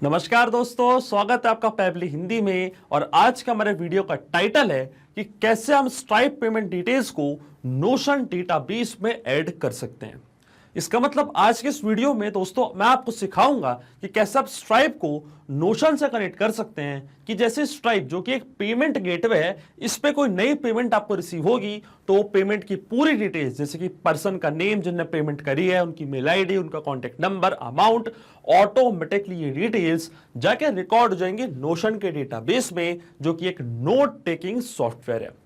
नमस्कार दोस्तों, स्वागत है आपका पैबली हिंदी में। और आज का हमारे वीडियो का टाइटल है कि कैसे हम स्ट्राइप पेमेंट डिटेल्स को नोशन डेटाबेस में ऐड कर सकते हैं। इसका मतलब आज के इस वीडियो में दोस्तों मैं आपको सिखाऊंगा कि कैसे आप स्ट्राइप को नोशन से कनेक्ट कर सकते हैं। कि जैसे स्ट्राइप जो कि एक पेमेंट गेटवे है, इस पे कोई नई पेमेंट आपको रिसीव होगी तो पेमेंट की पूरी डिटेल्स जैसे कि पर्सन का नेम जिनने पेमेंट करी है, उनकी मेल आईडी, उनका कॉन्टेक्ट नंबर, अमाउंट, ऑटोमेटिकली ये डिटेल्स जाके रिकॉर्ड हो जाएंगे नोशन के डेटाबेस में, जो कि एक नोट टेकिंग सॉफ्टवेयर है।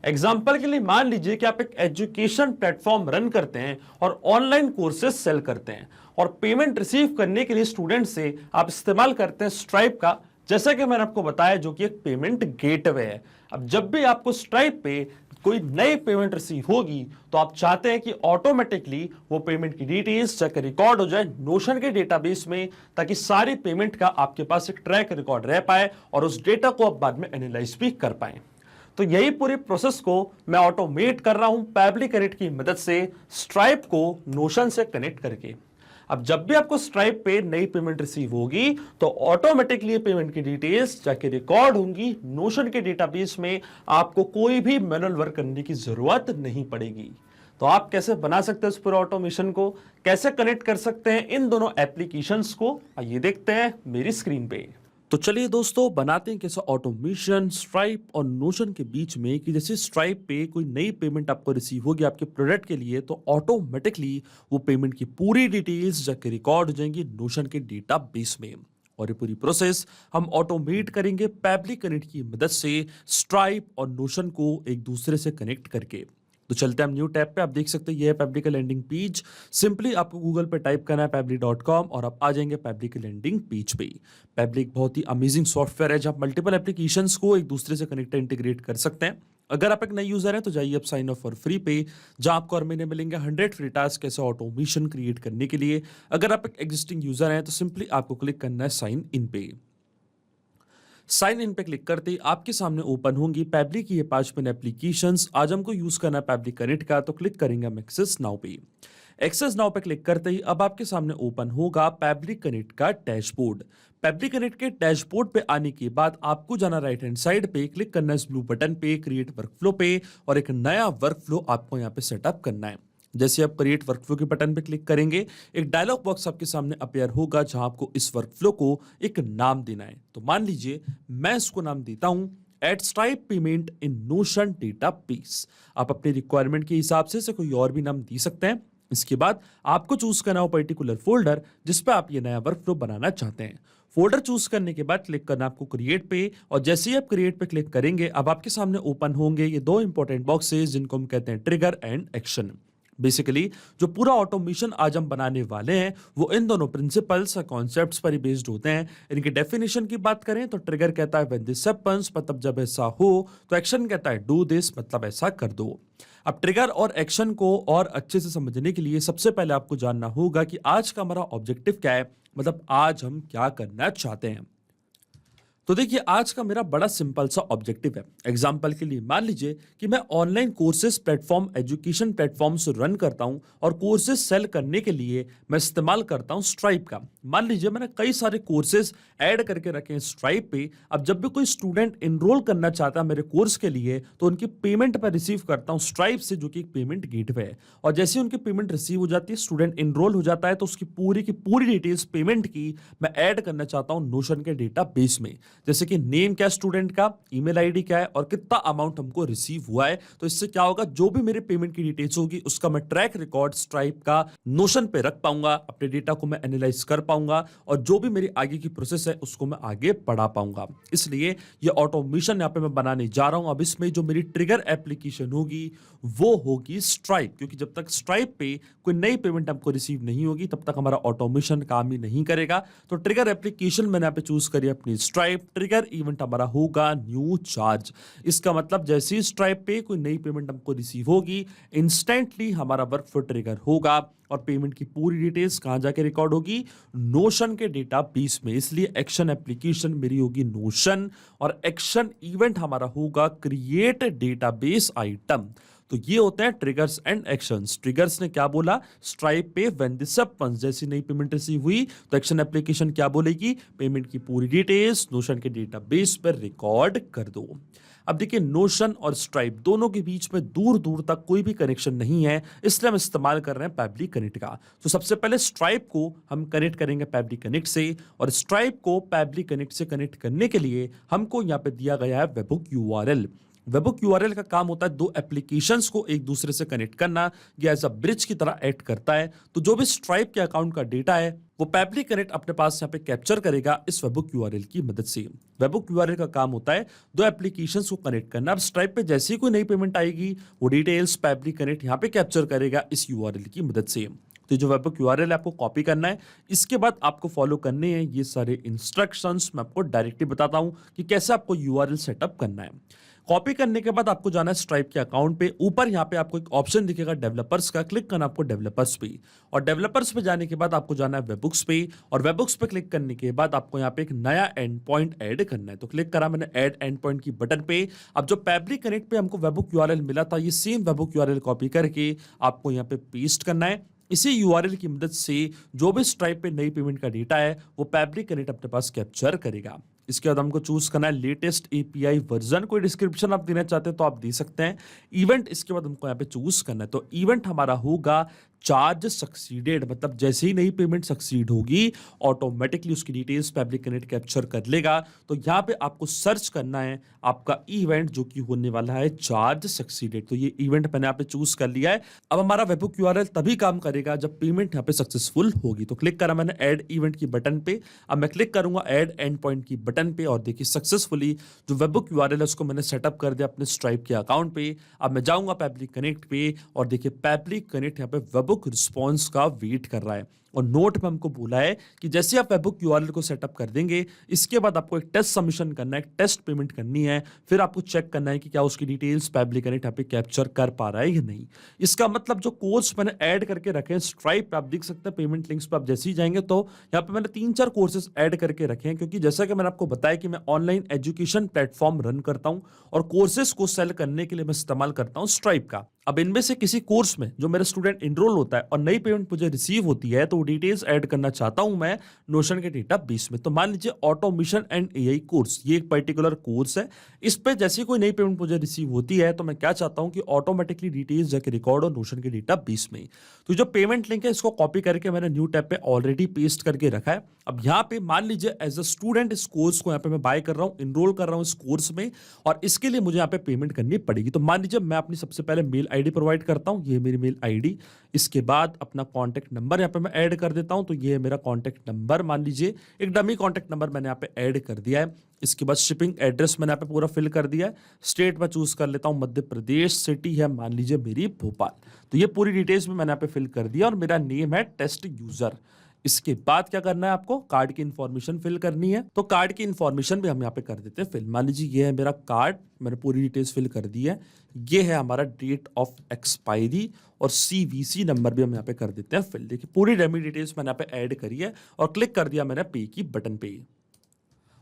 एग्जाम्पल के लिए मान लीजिए कि आप एक एजुकेशन प्लेटफॉर्म रन करते हैं और ऑनलाइन कोर्सेज सेल करते हैं और पेमेंट रिसीव करने के लिए स्टूडेंट से आप इस्तेमाल करते हैं स्ट्राइप का, जैसा कि मैंने आपको बताया, जो कि एक पेमेंट गेटवे है। अब जब भी आपको स्ट्राइप पे कोई नई पेमेंट रिसीव होगी तो आप चाहते हैं कि ऑटोमेटिकली वो पेमेंट की डिटेल्स जाकर रिकॉर्ड हो जाए नोशन के डेटाबेस में, ताकि सारी पेमेंट का आपके पास एक ट्रैक रिकॉर्ड रह पाए और उस डेटा को आप बाद में एनालाइज भी कर पाए। तो यही पूरी प्रोसेस को मैं ऑटोमेट कर रहा हूं पैबली कनेक्ट की मदद से, स्ट्राइप को नोशन से कनेक्ट करके। अब जब भी आपको स्ट्राइप पे नई पेमेंट रिसीव होगी तो ऑटोमेटिकली पेमेंट की डिटेल्स जाके रिकॉर्ड होंगी नोशन के डेटाबेस में। आपको कोई भी मैनुअल वर्क करने की जरूरत नहीं पड़ेगी। तो आप कैसे बना सकते हैं इस पूरे ऑटोमेशन को, कैसे कनेक्ट कर सकते हैं इन दोनों एप्लीकेशंस को, आइए देखते हैं मेरी स्क्रीन पे। तो चलिए दोस्तों, बनाते हैं कैसा ऑटोमेशन स्ट्राइप और नोशन के बीच में। कि जैसे स्ट्राइप पे कोई नई पेमेंट आपको रिसीव होगी आपके प्रोडक्ट के लिए, तो ऑटोमेटिकली वो पेमेंट की पूरी डिटेल्स जाके रिकॉर्ड हो जाएंगी नोशन के डेटाबेस में। और ये पूरी प्रोसेस हम ऑटोमेट करेंगे पैबली कनेक्ट की मदद से, स्ट्राइप और नोशन को एक दूसरे से कनेक्ट करके। तो चलते हैं हम न्यू टैब पे। आप देख सकते हैं ये है पैबली का लैंडिंग पेज। सिंपली आपको गूगल पे टाइप करना है पैबली.com और आप आ जाएंगे पैबली के लैंडिंग पेज पे। पैबली एक बहुत ही अमेजिंग सॉफ्टवेयर है जहां मल्टीपल एप्लीकेशंस को एक दूसरे से कनेक्ट इंटीग्रेट कर सकते हैं। अगर आप एक नए यूजर हैं तो जाइए आप साइन अप फॉर फ्री पे, जहां आपको हर महीने मिलेंगे 100 फ्री टास्क कैसे ऑटोमेशन क्रिएट करने के लिए। अगर आप एक एग्जिस्टिंग यूजर हैं तो सिंपली आपको क्लिक करना है साइन इन पे। साइन इन पे क्लिक करते ही आपके सामने ओपन होंगी पैबली की ये 5 पिन एप्लीकेशंस। आज हमको यूज करना है पैबली कनेक्ट का, तो क्लिक करेंगे हम एक्सेस नाउ पे। एक्सेस नाउ पे क्लिक करते ही अब आपके सामने ओपन होगा पैबली कनेक्ट का डैशबोर्ड। पैबली कनेक्ट के डैशबोर्ड पे आने के बाद आपको जाना राइट हैंड साइड पे, क्लिक करना है इस ब्लू बटन पे क्रिएट वर्कफ्लो पे, और एक नया वर्कफ्लो आपको यहाँ पे सेटअप करना है। जैसे आप क्रिएट वर्कफ्लो के बटन पे क्लिक करेंगे, एक डायलॉग बॉक्स आपके सामने अपेयर होगा जहां आपको इस वर्कफ्लो को एक नाम देना है। तो मान लीजिए मैं इसको नाम देता हूं at Stripe payment in Notion database. आप अपनी रिक्वायरमेंट के हिसाब से कोई और भी नाम दे सकते हैं। इसके बाद आपको चूज करना हो पर्टिकुलर फोल्डर जिस पे आप ये नया वर्कफ्लो बनाना चाहते हैं। फोल्डर चूज करने के बाद क्लिक करना आपको क्रिएट पे, और जैसे ही आप क्रिएट पे क्लिक करेंगे अब आपके सामने ओपन होंगे ये दो इंपॉर्टेंट बॉक्सेस जिनको हम कहते हैं ट्रिगर एंड एक्शन। बेसिकली जो पूरा ऑटोमेशन आज हम बनाने वाले हैं वो इन दोनों प्रिंसिपल्स और कॉन्सेप्ट्स पर ही बेस्ड होते हैं। इनकी डेफिनेशन की बात करें तो ट्रिगर कहता है व्हेन दिस हैपेंस, मतलब जब ऐसा हो, तो एक्शन कहता है डू दिस, मतलब ऐसा कर दो। अब ट्रिगर और एक्शन को और अच्छे से समझने के लिए सबसे पहले आपको जानना होगा कि आज का हमारा ऑब्जेक्टिव क्या है, मतलब आज हम क्या करना चाहते हैं। तो देखिए आज का मेरा बड़ा सिंपल सा ऑब्जेक्टिव है। एग्जांपल के लिए मान लीजिए कि मैं online courses platform, education platform से रन करता हूं और कोर्सेज सेल करने के लिए मैं इस्तेमाल करता हूं स्ट्राइप का। मान लीजिए मैंने कई सारे कोर्सेज ऐड करके रखे हैं स्ट्राइप पे। अब जब भी कोई स्टूडेंट इनरोल करना चाहता है मेरे कोर्स के लिए तो उनकी पेमेंट पर रिसीव करता हूं स्ट्राइप से, जो कि एक पेमेंट गेटवे है। और जैसे उनकी पेमेंट रिसीव हो जाती है, स्टूडेंट इनरोल हो जाता है, तो उसकी पूरी की पूरी डिटेल्स पेमेंट की मैं ऐड करना चाहता हूं नोशन के डेटाबेस में। जैसे कि नेम क्या है स्टूडेंट का, ईमेल आईडी क्या है और कितना अमाउंट हमको रिसीव हुआ है। तो इससे क्या होगा, जो भी मेरे पेमेंट की डिटेल्स होगी उसका मैं ट्रैक रिकॉर्ड स्ट्राइप का नोशन पे रख पाऊंगा, अपने डेटा को मैं एनालाइज कर पाऊंगा और जो भी मेरी आगे की प्रोसेस है उसको मैं आगे बढ़ा पाऊंगा। इसलिए ये ऑटोमेशन यहाँ पे मैं बनाने जा रहा हूं। अब इसमें जो मेरी ट्रिगर एप्लीकेशन होगी वो होगी स्ट्राइप, क्योंकि जब तक स्ट्राइप पे कोई नई पेमेंट हमको रिसीव नहीं होगी तब तक हमारा ऑटोमेशन काम ही नहीं करेगा। तो ट्रिगर एप्लीकेशन मैंने यहाँ पे चूज करी अपनी स्ट्राइप। ट्रिगर इवेंट हमारा होगा न्यू चार्ज। इसका मतलब जैसे ही स्ट्राइप पे कोई नई पेमेंट हमको रिसीव होगी इंस्टेंटली हमारा वर्कफ्लो ट्रिगर होगा और पेमेंट की पूरी डिटेल्स कहां जाके रिकॉर्ड होगी, नोशन के डेटाबेस में। इसलिए एक्शन एप्लीकेशन मेरी होगी नोशन और एक्शन इवेंट हमारा होगा क्रिएट डेटाबेस आइटम। तो ये होते हैं ट्रिगर्स एंड एक्शंस। ट्रिगर्स ने क्या बोला, स्ट्राइप पे व्हेन दिस हैपेंस, जैसी नई पेमेंट रिसीव हुई तो एक्शन एप्लीकेशन क्या बोलेगी, पेमेंट की पूरी डिटेल्स नोशन के डेटाबेस पर रिकॉर्ड कर दो। अब देखिए नोशन और स्ट्राइप दोनों के बीच में दूर दूर तक कोई भी कनेक्शन नहीं है, इसलिए हम इस्तेमाल कर रहे हैं पैबली कनेक्ट का। तो सबसे पहले स्ट्राइप को हम कनेक्ट करेंगे पैबली कनेक्ट से, और स्ट्राइप को पैबली कनेक्ट से कनेक्ट करने के लिए हमको यहाँ पे दिया गया है वेबहुक यूआरएल। वेबहुक यूआरएल का काम होता है दो एप्लीकेशंस को एक दूसरे से कनेक्ट करना, ये एज अ ब्रिज की तरह एक्ट करता है। तो जो भी स्ट्राइप के अकाउंट का डेटा है वो पैबली कनेक्ट अपने पास यहाँ पे कैप्चर करेगा इस वेबहुक यूआरएल की मदद से। वेबहुक यूआरएल का काम होता है दो एप्लीकेशंस को कनेक्ट करना। अब स्ट्राइप पे जैसे ही कोई नई पेमेंट आएगी वो डिटेल्स पैबली कनेक्ट यहाँ पे कैप्चर करेगा इस यूआरएल की मदद से। तो जो वेबहुक यूआरएल आपको कॉपी करना है, इसके बाद आपको फॉलो करने हैं ये सारे इंस्ट्रक्शंस। मैं आपको डायरेक्टली बताता हूं कि कैसे आपको यूआरएल सेटअप करना है। कॉपी करने के बाद आपको जाना है स्ट्राइप के अकाउंट पे। ऊपर यहाँ पे आपको एक ऑप्शन दिखेगा डेवलपर्स का, क्लिक करना आपको डेवलपर्स पे, और डेवलपर्स पे जाने के बाद आपको जाना है वेबहुक्स पे, और वेबहुक्स पे क्लिक करने के बाद आपको यहाँ पे एक नया एंड पॉइंट ऐड करना है। तो क्लिक करा मैंने ऐड एंड पॉइंट की बटन पे। अब जो पैबली कनेक्ट पे हमको वेबहुक यूआरएल मिला था, ये सेम वेबहुक यूआरएल कॉपी करके आपको यहाँ पे पेस्ट करना है। इसी यूआरएल की मदद से जो भी स्ट्राइप पे नई पेमेंट का डेटा है वो पैबली कनेक्ट अपने पास कैप्चर करेगा। इसके बाद हमको चूज करना है लेटेस्ट एपीआई वर्जन। कोई डिस्क्रिप्शन आप देना चाहते हैं तो आप दे सकते हैं। इवेंट इसके बाद हमको यहाँ पे चूज करना है, तो इवेंट हमारा होगा चार्ज सक्सीडेड, मतलब जैसे ही नई पेमेंट सक्सीड होगी ऑटोमेटिकली उसकी डिटेल्स पैबली कनेक्ट कैप्चर कर लेगा। तो यहाँ पे आपको सर्च करना है आपका इवेंट जो कि होने वाला है चार्ज सक्सीडेड। तो ये इवेंट मैंने यहाँ पे चूज कर लिया है। अब हमारा वेबहुक यूआरएल तभी काम करेगा जब पेमेंट यहाँ पे सक्सेसफुल होगी। तो क्लिक करा मैंने ऐड इवेंट की बटन पे। अब मैं क्लिक करूंगा ऐड एंड पॉइंट की बटन पे, और देखिए सक्सेसफुली जो वेबहुक यूआरएल है उसको मैंने सेटअप कर दिया अपने स्ट्राइप के अकाउंट पे। अब मैं जाऊंगा पैबली कनेक्ट पे, और देखिए पैबली कनेक्ट यहाँ पे वेबहुक रिस्पॉन्स का वेट कर रहा है। और नोट में हमको बोला है कि जैसे आप वेबहुक यूआरएल को सेटअप कर देंगे, इसके बाद आपको एक टेस्ट सबमिशन करना है, एक टेस्ट पेमेंट करनी है, फिर आपको चेक करना है कि क्या उसकी डिटेल्स पैबली कनेक्ट यहाँ पे कैप्चर कर पा रहा है या नहीं। इसका मतलब जो कोर्स मैंने ऐड करके रखे हैं स्ट्राइप पे, आप देख सकते हैं पेमेंट लिंक्स पे आप जैसे ही जाएंगे तो यहाँ पे मैंने 3-4 कोर्सेज ऐड करके रखे हैं, क्योंकि जैसा कि मैंने आपको बताया कि मैं ऑनलाइन एजुकेशन प्लेटफॉर्म रन करता हूँ और कोर्सेज को सेल करने के लिए मैं इस्तेमाल करता हूँ स्ट्राइप का। अब इनमें से किसी कोर्स में जो मेरा स्टूडेंट इनरोल होता है और नई पेमेंट मुझे रिसीव होती है, तो डिटेल्स ऐड करना चाहता हूं मैं नोशन के डेटाबेस में। तो मान लीजिए ऑटोमेशन एंड एआई कोर्स, ये एक पर्टिकुलर कोर्स है। इस पे जैसे कोई नई पेमेंट मुझे रिसीव होती है तो मैं क्या चाहता हूं कि ऑटोमेटिकली डिटेल्स जाके रिकॉर्ड हो नोशन के डेटाबेस में। तो जो पेमेंट लिंक है इसको कॉपी करके मैंने न्यू टैब पे ऑलरेडी पेस्ट करके रखा है। अब यहाँ पे मान लीजिए एज अ स्टूडेंट इस कोर्स को यहाँ पे मैं बाय कर रहा हूँ, इनरोल कर रहा हूँ इस कोर्स में, और इसके लिए मुझे यहाँ पे पेमेंट करनी पड़ेगी। तो मान लीजिए मैं अपनी सबसे पहले मेल आईडी प्रोवाइड करता हूँ, ये मेरी मेल आईडी। इसके बाद अपना कॉन्टैक्ट नंबर यहाँ पे मैं ऐड कर देता हूँ, तो ये है मेरा कॉन्टैक्ट नंबर। मान लीजिए एक डमी कॉन्टैक्ट नंबर मैंने यहाँ पे ऐड कर दिया है। इसके बाद शिपिंग एड्रेस मैंने यहाँ पे पूरा फिल कर दिया है। स्टेट में चूज कर लेता हूँ मध्य प्रदेश, सिटी है मान लीजिए मेरी भोपाल। तो ये पूरी डिटेल्स भी मैंने यहाँ पे फिल कर दिया, और मेरा नेम है टेस्ट यूजर। इसके बाद क्या करना है, आपको कार्ड की इंफॉर्मेशन फिल करनी है। तो कार्ड की इंफॉर्मेशन भी हम यहाँ पे कर देते हैं फिल। मान लीजिए ये है मेरा कार्ड, मैंने पूरी डिटेल्स फिल कर दी है। ये है हमारा डेट ऑफ एक्सपायरी, और सीवीसी नंबर भी हम यहाँ पे कर देते हैं फिल। देखिए पूरी डेमी डिटेल्स मैंने यहाँ पे ऐड करी है, और क्लिक कर दिया मैंने पे की बटन पे।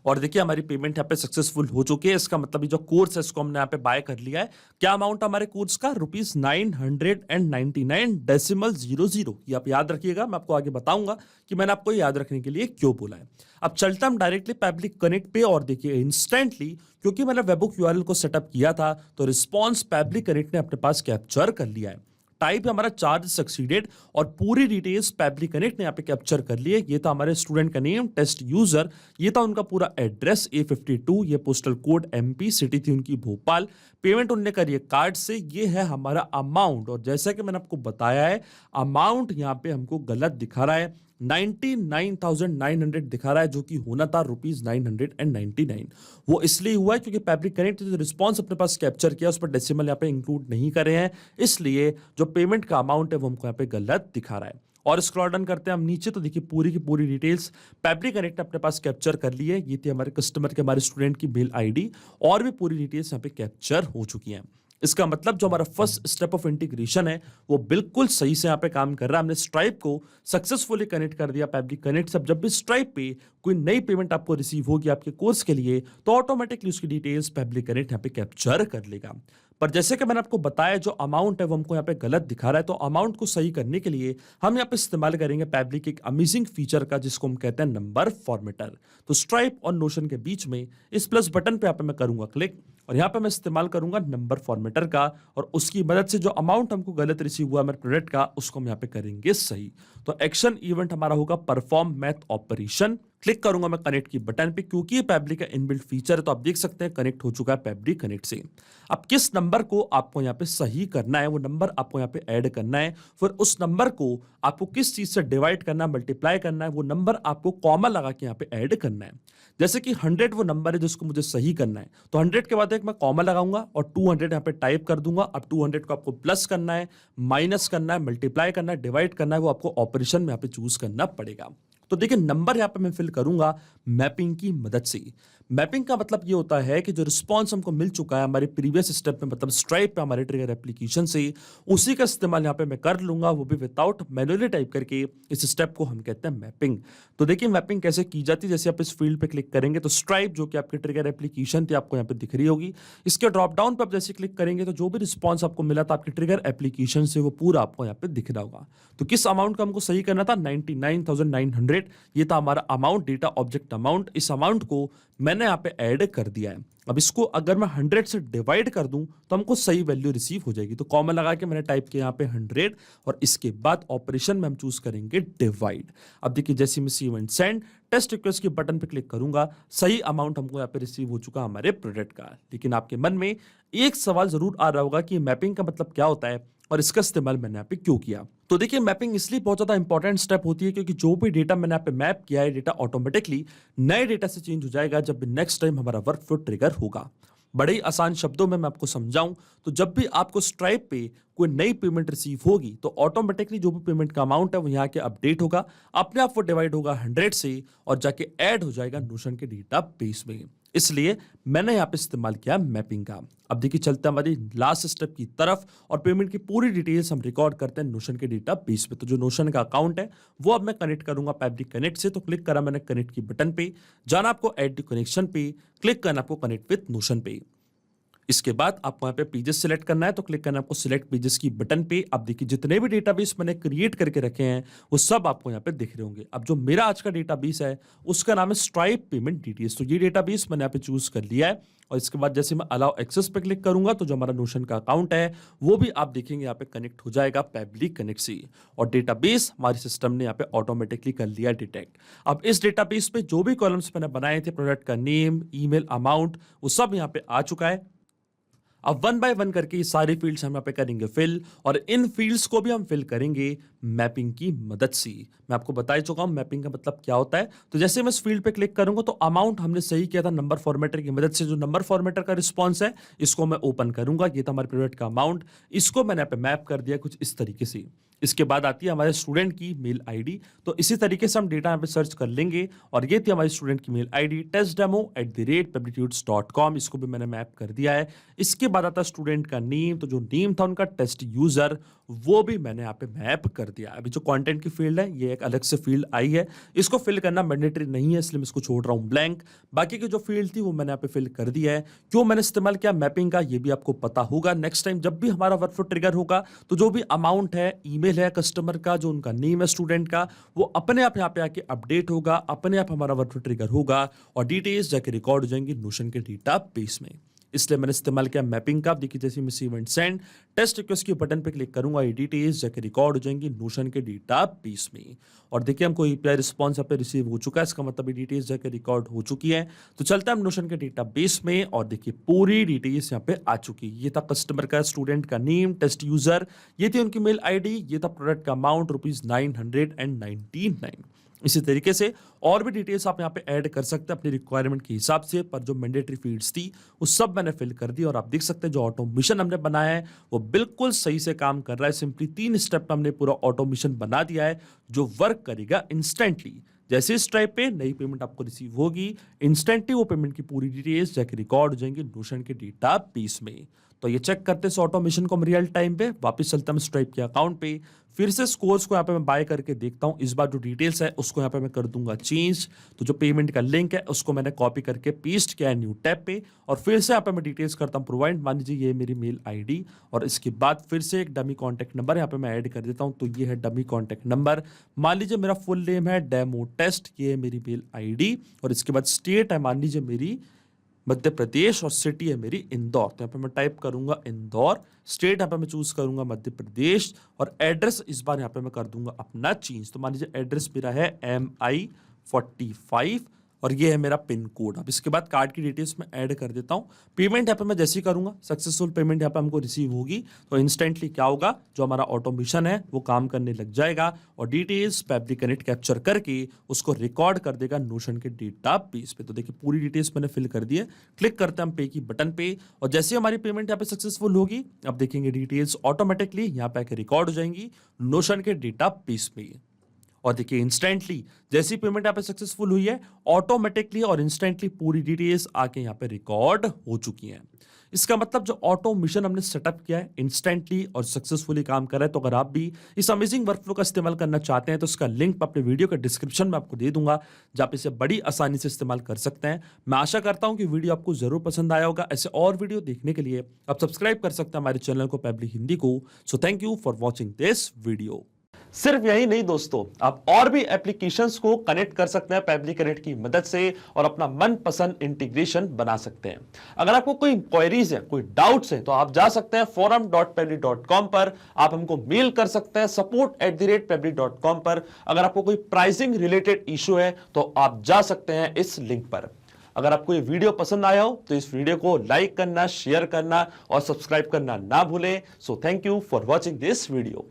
और देखिए हमारी पेमेंट यहाँ पे सक्सेसफुल हो चुकी है। इसका मतलब ये जो कोर्स है इसको हमने यहाँ पे बाय कर लिया है। क्या अमाउंट हमारे कोर्स का, ₹999.00। ये आप याद रखिएगा, मैं आपको आगे बताऊंगा कि मैंने आपको याद रखने के लिए क्यों बोला है। अब चलते हम डायरेक्टली पैबली कनेक्ट पे, और देखिए इंस्टेंटली क्योंकि मैंने वेबहुक यूआरएल को सेटअप किया था तो रिस्पॉन्स पैबली कनेक्ट ने अपने पास कैप्चर कर लिया है। टाइप हमारा चार्ज सक्सीडेड, और पूरी डिटेल्स पैबली कनेक्ट ने यहाँ पे कैप्चर कर लिए। ये था हमारे स्टूडेंट का नेम टेस्ट यूजर, ये था उनका पूरा एड्रेस A52, ये पोस्टल कोड MP, सिटी थी उनकी भोपाल, पेमेंट उनने करी है कार्ड से। ये है हमारा अमाउंट, और जैसा कि मैंने आपको बताया है अमाउंट यहाँ पे हमको गलत दिखा रहा है, 99,900 दिखा रहा है, जो कि होना था ₹999। वो इसलिए हुआ है क्योंकि पैबली कनेक्ट जो रिस्पॉन्स अपने पास कैप्चर किया उस पर डेसिमल यहाँ पे इंक्लूड नहीं करे हैं, इसलिए जो पेमेंट का अमाउंट है वो हमको यहाँ पे गलत दिखा रहा है। और स्क्रॉल डाउन करते हैं हम नीचे, तो देखिए पूरी की पूरी डिटेल्स पैबली कनेक्ट ने अपने पास कैप्चर कर ली है। ये थी हमारे कस्टमर के, हमारे स्टूडेंट की मेल आईडी, और भी पूरी डिटेल्स यहाँ पे कैप्चर हो चुकी हैं। इसका मतलब जो हमारा फर्स्ट स्टेप ऑफ इंटीग्रेशन है वो बिल्कुल सही से यहाँ पे काम कर रहा है। हमने स्ट्राइप को सक्सेसफुली कनेक्ट कर दिया पैबली कनेक्ट से। जब भी स्ट्राइप पे कोई नई पेमेंट आपको रिसीव होगी आपके कोर्स के लिए, तो ऑटोमेटिकली उसकी डिटेल्स पैबली कनेक्ट यहाँ पे कैप्चर कर लेगा। पर जैसे कि मैंने आपको बताया जो अमाउंट है वो हमको यहाँ पे गलत दिखा रहा है, तो अमाउंट को सही करने के लिए हम यहाँ पे इस्तेमाल करेंगे पैबली के एक अमेजिंग फीचर का जिसको हम कहते हैं नंबर फॉर्मेटर। तो स्ट्राइप और नोशन के बीच में इस प्लस बटन पे यहाँ पे मैं करूंगा क्लिक और यहाँ पे मैं इस्तेमाल करूंगा नंबर फॉर्मेटर का और उसकी मदद से जो अमाउंट हमको गलत रिसीव हुआ मेरे प्रोडक्ट का उसको हम यहाँ पे करेंगे सही। तो एक्शन इवेंट हमारा होगा परफॉर्म मैथ ऑपरेशन। क्लिक करूंगा मैं कनेक्ट की बटन पे, क्योंकि ये पैबली का इनबिल्ट फीचर है तो आप देख सकते हैं कनेक्ट हो चुका है पैबली कनेक्ट से। अब किस नंबर को आपको यहाँ पे सही करना है वो नंबर आपको यहाँ पे ऐड करना है, फिर उस नंबर को आपको किस चीज से डिवाइड करना है, मल्टीप्लाई करना है, वो नंबर आपको कॉमा लगा के यहाँ पे ऐड करना है। जैसे कि 100 वो नंबर है जिसको मुझे सही करना है, तो 100 के बाद एक मैं कॉमा लगाऊंगा और 200 यहाँ पे टाइप कर दूंगा। अब 200 को आपको प्लस करना है, माइनस करना है, मल्टीप्लाई करना है, डिवाइड करना है, वो आपको ऑपरेशन में यहाँ पे चूज करना पड़ेगा। तो देखिए नंबर यहां पे मैं फिल करूंगा मैपिंग की मदद से। मैपिंग का मतलब ये होता है कि जो रिस्पांस हमको मिल चुका है हमारे प्रीवियस स्टेप में, मतलब स्ट्राइप पे हमारे ट्रिगर एप्लीकेशन से, उसी का इस्तेमाल यहां पे मैं कर लूंगा, वो भी विदाउट मैनुअली टाइप करके। इस स्टेप को हम कहते हैं मैपिंग। तो देखिए मैपिंग कैसे की जाती है, जैसे आप इस फील्ड पे क्लिक करेंगे तो स्ट्राइप जो कि आपकी ट्रिगर एप्लीकेशन थी आपको यहाँ पे दिख रही होगी। इसके ड्रॉप डाउन पर आप जैसे क्लिक करेंगे तो जो भी रिस्पॉन्स आपको मिला था आपकी ट्रिगर एप्लीकेशन से वो पूरा आपको यहाँ पे दिख रहा होगा। तो किस अमाउंट का हमको सही करना था, 99,900, ये था हमारा अमाउंट, डेटा ऑब्जेक्ट अमाउंट। इस अमाउंट को मैंने यहाँ पे ऐड कर दिया है। अब इसको अगर मैं 100 से डिवाइड कर दूं तो हमको सही वैल्यू रिसीव हो जाएगी। तो कॉमा लगा के मैंने टाइप किया यहाँ पे 100 और इसके बाद ऑपरेशन में हम चूज करेंगे डिवाइड। अब देखिए जैसे मैं इवेंट सेंड टेस्ट रिक्वेस्ट के बटन पे क्लिक करूंगा, सही अमाउंट हमको यहाँ पे रिसीव हो चुका हमारे प्रोडक्ट का। लेकिन आपके मन में एक सवाल जरूर आ रहा होगा कि मैपिंग का मतलब क्या होता है और इसका इस्तेमाल मैंने यहाँ पे क्यों किया। तो देखिए मैपिंग इसलिए बहुत ज्यादा इंपॉर्टेंट स्टेप होती है क्योंकि जो भी डेटा मैंने यहाँ पे मैप किया है डेटा ऑटोमेटिकली नए डेटा से चेंज हो जाएगा जब भी नेक्स्ट टाइम हमारा वर्क फ्लो ट्रिगर होगा। बड़े ही आसान शब्दों में मैं आपको समझाऊं तो जब भी आपको स्ट्राइप पे कोई नई पेमेंट रिसीव होगी तो ऑटोमेटिकली जो भी पेमेंट का अमाउंट है वो यहाँ के अपडेट होगा, अपने आप वो डिवाइड होगा 100 से और जाके ऐड हो जाएगा नोशन के डेटा बेस में। इसलिए मैंने यहाँ पे इस्तेमाल किया मैपिंग का। अब देखिए चलते हैं हमारी लास्ट स्टेप की तरफ और पेमेंट की पूरी डिटेल्स हम रिकॉर्ड करते हैं नोशन के डेटा बेस पे। तो जो नोशन का अकाउंट है वो अब मैं कनेक्ट करूंगा पैबली कनेक्ट से। तो क्लिक करा मैंने कनेक्ट की बटन पे, जाना आपको ऐड कनेक्शन पे, क्लिक करना आपको कनेक्ट विथ नोशन पे। इसके बाद आपको यहाँ पे पेजेस सिलेक्ट करना है, तो क्लिक करना है आपको सिलेक्ट पेजेस की बटन पे। अब देखिए जितने भी डेटाबेस मैंने क्रिएट करके रखे हैं वो सब आपको यहाँ पे दिख रहे होंगे। अब जो मेरा आज का डेटाबेस है उसका नाम है स्ट्राइप पेमेंट डिटेल्स। तो ये डेटाबेस मैंने यहाँ पे चूज कर लिया है और इसके बाद जैसे मैं अलाउ एक्सेस पे क्लिक करूंगा तो जो हमारा नोशन का अकाउंट है वो भी आप देखेंगे यहाँ पे कनेक्ट हो जाएगा पैबली कनेक्ट से और डेटाबेस हमारे सिस्टम ने यहाँ पे ऑटोमेटिकली कर लिया डिटेक्ट। अब इस डेटाबेस पे जो भी कॉलम्स मैंने बनाए थे, प्रोडक्ट का नेम, ईमेल, अमाउंट, वो सब यहाँ पे आ चुका है। अब 1 बाय 1 करके ये सारी फील्ड्स हम यहाँ पे करेंगे फिल और इन फील्ड्स को भी हम फिल करेंगे मैपिंग की मदद से। मैं आपको बता ही चुका हूं मैपिंग का मतलब क्या होता है। तो जैसे मैं इस फील्ड पे क्लिक करूंगा तो अमाउंट हमने सही किया था नंबर फॉर्मेटर की मदद से। जो नंबर फॉर्मेटर का रिस्पॉन्स है इसको मैं ओपन करूंगा, ये था हमारे प्रोडक्ट का अमाउंट, इसको मैंने यहाँ पे मैप कर दिया कुछ इस तरीके से। इसके बाद आती है हमारे स्टूडेंट की मेल आईडी। तो इसी तरीके से हम डेटा यहाँ पे सर्च कर लेंगे और ये थी हमारी स्टूडेंट की मेल आईडी testdemo@publitudes.com, इसको भी मैंने मैप कर दिया है। इसके बाद आता है स्टूडेंट का नेम, तो जो नेम था उनका टेस्ट यूजर वो भी मैंने यहाँ पे मैप कर दिया। अभी जो कंटेंट की फील्ड है ये एक अलग से फील्ड आई है, इसको फिल करना मैंडेटरी नहीं है इसलिए मैं इसको छोड़ रहा हूँ ब्लैंक। बाकी की जो फील्ड थी वो मैंने यहाँ पे फिल कर दिया है। क्यों मैंने इस्तेमाल किया मैपिंग का ये भी आपको पता होगा। नेक्स्ट टाइम जब भी हमारा वर्कफ्लो ट्रिगर होगा तो जो भी अमाउंट है, ईमेल है कस्टमर का, जो उनका नेम है स्टूडेंट का, वो अपने आप यहाँ पे आके अपडेट होगा, अपने आप हमारा वर्कफ्लो ट्रिगर होगा और डिटेल्स जाके रिकॉर्ड हो जाएंगी नोशन के डेटा बेस में। इसलिए मैंने इस्तेमाल किया मैपिंग का। देखिए जैसे मैं इवेंट सेंड टेस्ट रिक्वेस्ट के बटन पे क्लिक करूंगा, ये डिटेल्स जाके रिकॉर्ड हो जाएंगी नोशन के डेटा बेस में। और देखिए हमको एपीआई रिस्पांस यहाँ पे रिसीव हो चुका है, इसका मतलब ये डिटेल्स जाके रिकॉर्ड हो चुकी है। तो चलते हैं हम नोशन के डेटा बेस में और देखिए पूरी डिटेल्स यहाँ पे आ चुकी है। ये था कस्टमर का, स्टूडेंट का नेम, टेस्ट यूजर, ये थी उनकी मेल आईडी, ये था प्रोडक्ट का अमाउंट ₹999। इसी तरीके से और भी डिटेल्स आप यहाँ पे ऐड कर सकते हैं अपनी रिक्वायरमेंट के हिसाब से, पर जो मैंडेटरी फील्ड्स थी वो सब मैंने फिल कर दी और आप देख सकते हैं जो ऑटोमेशन हमने बनाया है वो बिल्कुल सही से काम कर रहा है। सिंपली 3 स्टेप में हमने पूरा ऑटोमेशन बना दिया है जो वर्क करेगा इंस्टेंटली। जैसे इस टाइप पे नई पेमेंट आपको रिसीव होगी, इंस्टेंटली वो पेमेंट की पूरी डिटेल्स जाके रिकॉर्ड हो जाएंगी नोशन के डेटा बेस में। तो ये चेक करते हैं ऑटोमेशन को हम रियल टाइम पे। वापस चलता हूं स्ट्राइप के अकाउंट पे, फिर से स्कोर्स को यहाँ पे मैं बाय करके देखता हूं। इस बार जो डिटेल्स है उसको यहाँ पे मैं कर दूंगा चेंज। तो जो पेमेंट का लिंक है उसको मैंने कॉपी करके पेस्ट किया है न्यू टैब पे, और फिर से यहाँ पे मैं डिटेल्स करता हूँ प्रोवाइड। मान लीजिए ये मेरी मेल आईडी, और इसके बाद फिर से एक डमी कॉन्टैक्ट नंबर यहाँ पे मैं ऐड कर देता हूँ। तो ये है डमी कॉन्टैक्ट नंबर। मान लीजिए मेरा फुल नेम है डेमो टेस्ट, ये है मेरी मेल आईडी, और इसके बाद स्टेट है मान लीजिए मेरी मध्य प्रदेश, और सिटी है मेरी इंदौर। तो यहाँ पे मैं टाइप करूंगा इंदौर, स्टेट यहाँ पे मैं चूज करूंगा मध्य प्रदेश, और एड्रेस इस बार यहाँ पे मैं कर दूंगा अपना चेंज। तो मान लीजिए एड्रेस मेरा है MI45, और ये है मेरा पिन कोड। अब इसके बाद कार्ड की डिटेल्स में ऐड कर देता हूँ। पेमेंट यहाँ पे मैं जैसे ही करूंगा, सक्सेसफुल पेमेंट यहाँ पे हमको रिसीव होगी, तो इंस्टेंटली क्या होगा, जो हमारा ऑटोमेशन है वो काम करने लग जाएगा, और डिटेल्स पैबली कनेक्ट कैप्चर करके उसको रिकॉर्ड कर देगा नोशन के डेटा बेस पे। तो देखिए पूरी डिटेल्स मैंने फिल कर दी है। क्लिक करते हैं हम पे की बटन पे, और जैसे हमारी पेमेंट यहाँ पे सक्सेसफुल होगी, अब देखेंगे डिटेल्स ऑटोमेटिकली यहाँ पे आके रिकॉर्ड हो जाएंगी नोशन के डेटा बेस पे। और देखिए इंस्टेंटली जैसी पेमेंट यहाँ पे सक्सेसफुल हुई है, ऑटोमेटिकली और इंस्टेंटली पूरी डिटेल्स आके यहाँ पे रिकॉर्ड हो चुकी हैं। इसका मतलब जो ऑटोमेशन हमने सेटअप किया है इंस्टेंटली और सक्सेसफुली काम कर रहा है। तो अगर आप भी इस अमेजिंग वर्कफ्लो का इस्तेमाल करना चाहते हैं तो इसका लिंक मैं अपने वीडियो के डिस्क्रिप्शन में आपको दे दूंगा, जहां पे इसे बड़ी आसानी से इस्तेमाल कर सकते हैं। मैं आशा करता हूं कि वीडियो आपको जरूर पसंद आया होगा। ऐसे और वीडियो देखने के लिए आप सब्सक्राइब कर सकते हैं हमारे चैनल को पेबली हिंदी को। So thank you for watching this video. सिर्फ यही नहीं दोस्तों, आप और भी एप्लीकेशंस को कनेक्ट कर सकते हैं पेबली कनेक्ट की मदद से, और अपना मनपसंद इंटीग्रेशन बना सकते हैं। अगर आपको कोई क्वेरीज है, कोई डाउट्स है, तो आप जा सकते हैं forum.pebly.com पर, आप हमको मेल कर सकते हैं support@pebly.com पर। अगर आपको कोई प्राइसिंग रिलेटेड इशू है तो आप जा सकते हैं इस लिंक पर। अगर आपको ये वीडियो पसंद आया हो तो इस वीडियो को लाइक करना, शेयर करना और सब्सक्राइब करना ना भूलें। So thank you for watching this video.